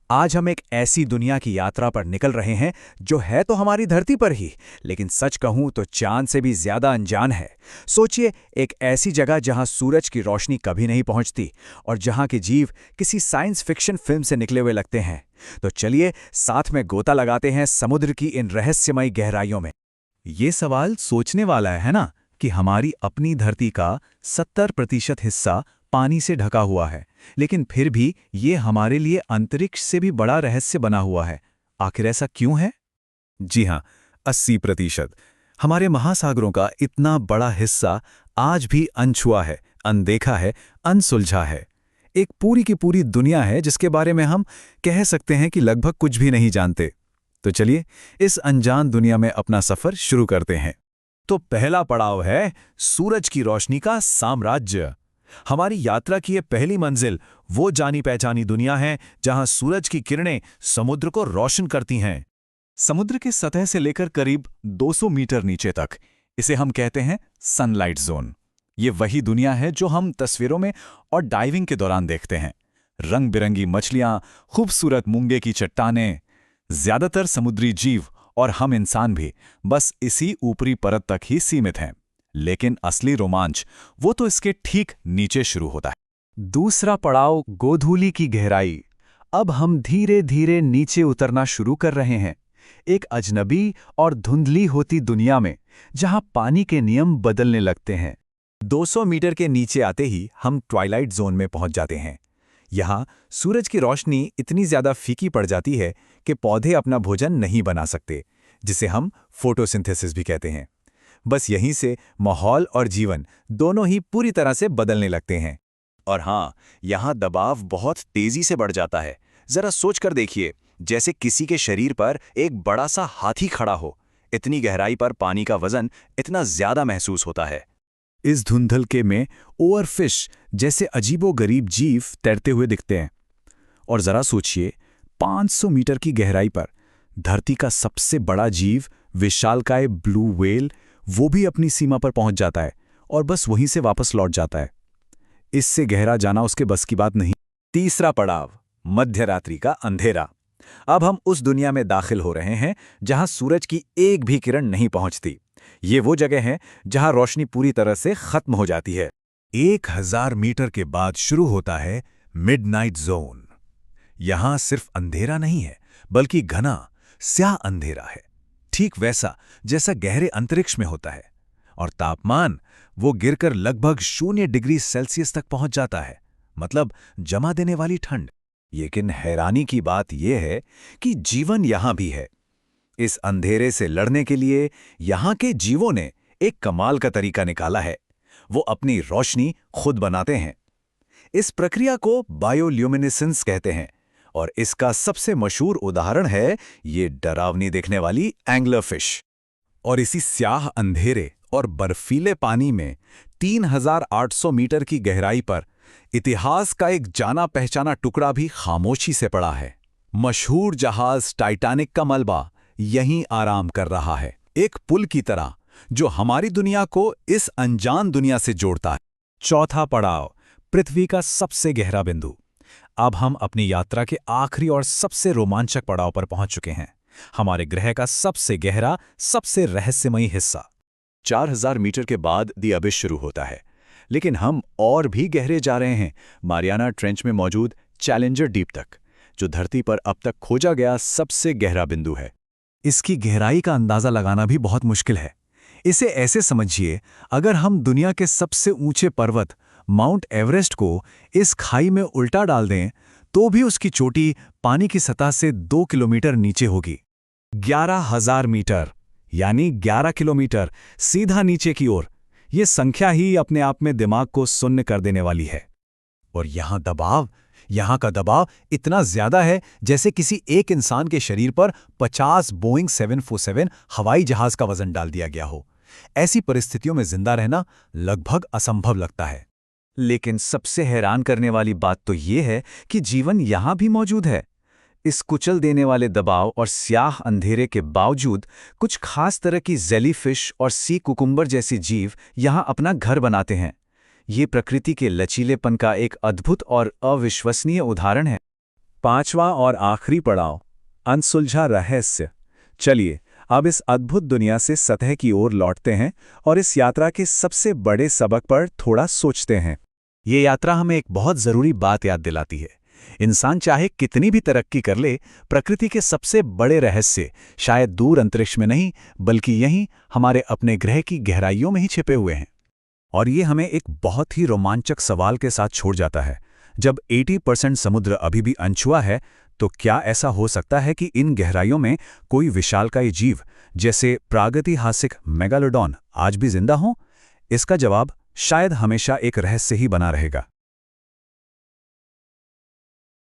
आज हम एक ऐसी दुनिया की यात्रा पर निकल रहे हैं जो है तो हमारी धरती पर ही, लेकिन सच कहूं तो चांद से भी ज्यादा अनजान है। सोचिए, एक ऐसी जगह जहां सूरज की रोशनी कभी नहीं पहुंचती और जहां के जीव किसी साइंस फिक्शन फिल्म से निकले हुए लगते हैं। तो चलिए साथ में गोता लगाते हैं समुद्र की इन रहस्यमयी गहराइयों में। ये सवाल सोचने वाला है ना, कि हमारी अपनी धरती का 70% हिस्सा पानी से ढका हुआ है, लेकिन फिर भी ये हमारे लिए अंतरिक्ष से भी बड़ा रहस्य बना हुआ है। आखिर ऐसा क्यों है? जी हाँ, 80%। हमारे महासागरों का इतना बड़ा हिस्सा आज भी अनछुआ है, अनदेखा है, अनसुलझा है। एक पूरी की पूरी दुनिया है जिसके बारे में हम कह सकते हैं कि लगभग कुछ भी नहीं जानते। तो चलिए इस अनजान दुनिया में अपना सफर शुरू करते हैं। तो पहला पड़ाव है सूरज की रोशनी का साम्राज्य। हमारी यात्रा की ये पहली मंजिल वो जानी पहचानी दुनिया है जहां सूरज की किरणें समुद्र को रोशन करती हैं। समुद्र की सतह से लेकर करीब 200 मीटर नीचे तक इसे हम कहते हैं सनलाइट जोन। ये वही दुनिया है जो हम तस्वीरों में और डाइविंग के दौरान देखते हैं। रंग बिरंगी मछलियां, खूबसूरत मूंगे की चट्टानें। ज्यादातर समुद्री जीव और हम इंसान भी बस इसी ऊपरी परत तक ही सीमित हैं। लेकिन असली रोमांच वो तो इसके ठीक नीचे शुरू होता है। दूसरा पड़ाव, गोधूली की गहराई। अब हम धीरे धीरे नीचे उतरना शुरू कर रहे हैं, एक अजनबी और धुंधली होती दुनिया में जहां पानी के नियम बदलने लगते हैं। 200 मीटर के नीचे आते ही हम ट्वाइलाइट जोन में पहुंच जाते हैं। यहां सूरज की रोशनी इतनी ज्यादा फीकी पड़ जाती है कि पौधे अपना भोजन नहीं बना सकते, जिसे हम फोटोसिंथेसिस भी कहते हैं। बस यहीं से माहौल और जीवन दोनों ही पूरी तरह से बदलने लगते हैं। और हाँ, यहाँ दबाव बहुत तेजी से बढ़ जाता है। जरा सोच कर देखिए, जैसे किसी के शरीर पर एक बड़ा सा हाथी खड़ा हो। इतनी गहराई पर पानी का वजन इतना ज्यादा महसूस होता है। इस धुंधलके में ओवरफिश जैसे अजीबोगरीब जीव तैरते हुए दिखते हैं। और जरा सोचिए, 500 मीटर की गहराई पर धरती का सबसे बड़ा जीव विशालकाय ब्लू व्हेल, वो भी अपनी सीमा पर पहुंच जाता है और बस वहीं से वापस लौट जाता है। इससे गहरा जाना उसके बस की बात नहीं। तीसरा पड़ाव, मध्यरात्रि का अंधेरा। अब हम उस दुनिया में दाखिल हो रहे हैं जहां सूरज की एक भी किरण नहीं पहुंचती। ये वो जगह है जहां रोशनी पूरी तरह से खत्म हो जाती है। 1000 मीटर के बाद शुरू होता है मिडनाइट जोन। यहां सिर्फ अंधेरा नहीं है, बल्कि घना स्याह अंधेरा है, ठीक वैसा जैसा गहरे अंतरिक्ष में होता है। और तापमान वो गिरकर लगभग 0 डिग्री सेल्सियस तक पहुंच जाता है, मतलब जमा देने वाली ठंड। लेकिन हैरानी की बात यह है कि जीवन यहां भी है। इस अंधेरे से लड़ने के लिए यहां के जीवों ने एक कमाल का तरीका निकाला है। वो अपनी रोशनी खुद बनाते हैं। इस प्रक्रिया को बायोल्यूमिनेसेंस कहते हैं और इसका सबसे मशहूर उदाहरण है ये डरावनी देखने वाली एंग्लरफिश। और इसी स्याह अंधेरे और बर्फीले पानी में 3800 मीटर की गहराई पर इतिहास का एक जाना पहचाना टुकड़ा भी खामोशी से पड़ा है। मशहूर जहाज टाइटैनिक का मलबा यहीं आराम कर रहा है, एक पुल की तरह जो हमारी दुनिया को इस अनजान दुनिया से जोड़ता है। चौथा पड़ाव, पृथ्वी का सबसे गहरा बिंदु। अब हम अपनी यात्रा के आखिरी और सबसे रोमांचक पड़ाव पर पहुंच चुके हैं, हमारे ग्रह का सबसे गहरा, सबसे रहस्यमयी हिस्सा। 4000 मीटर के बाद दी अबिस शुरू होता है, लेकिन हम और भी गहरे जा रहे हैं, मारियाना ट्रेंच में मौजूद चैलेंजर डीप तक, जो धरती पर अब तक खोजा गया सबसे गहरा बिंदु है। इसकी गहराई का अंदाजा लगाना भी बहुत मुश्किल है। इसे ऐसे समझिए, अगर हम दुनिया के सबसे ऊंचे पर्वत माउंट एवरेस्ट को इस खाई में उल्टा डाल दें, तो भी उसकी चोटी पानी की सतह से 2 किलोमीटर नीचे होगी। 11,000 मीटर यानी 11 किलोमीटर सीधा नीचे की ओर। ये संख्या ही अपने आप में दिमाग को सुन्न कर देने वाली है। और यहाँ का दबाव इतना ज्यादा है जैसे किसी एक इंसान के शरीर पर 50 बोइंग 747 हवाई जहाज का वजन डाल दिया गया हो। ऐसी परिस्थितियों में जिंदा रहना लगभग असंभव लगता है। लेकिन सबसे हैरान करने वाली बात तो ये है कि जीवन यहां भी मौजूद है। इस कुचल देने वाले दबाव और स्याह अंधेरे के बावजूद कुछ खास तरह की जेलीफिश और सी कुकुम्बर जैसी जीव यहां अपना घर बनाते हैं। ये प्रकृति के लचीलेपन का एक अद्भुत और अविश्वसनीय उदाहरण है। 5वां और आखिरी पड़ाव, अनसुलझा रहस्य। चलिए अब इस अद्भुत दुनिया से सतह की ओर लौटते हैं और इस यात्रा के सबसे बड़े सबक पर थोड़ा सोचते हैं। ये यात्रा हमें एक बहुत ज़रूरी बात याद दिलाती है। इंसान चाहे कितनी भी तरक्की कर ले, प्रकृति के सबसे बड़े रहस्य शायद दूर अंतरिक्ष में नहीं, बल्कि यहीं हमारे अपने ग्रह की गहराइयों में ही छिपे हुए हैं। और ये हमें एक बहुत ही रोमांचक सवाल के साथ छोड़ जाता है। जब 80% समुद्र अभी भी अनछुआ है, तो क्या ऐसा हो सकता है कि इन गहराइयों में कोई विशालकाय जीव, जैसे प्रागैतिहासिक मेगालोडॉन, आज भी जिंदा हो? इसका जवाब शायद हमेशा एक रहस्य ही बना रहेगा।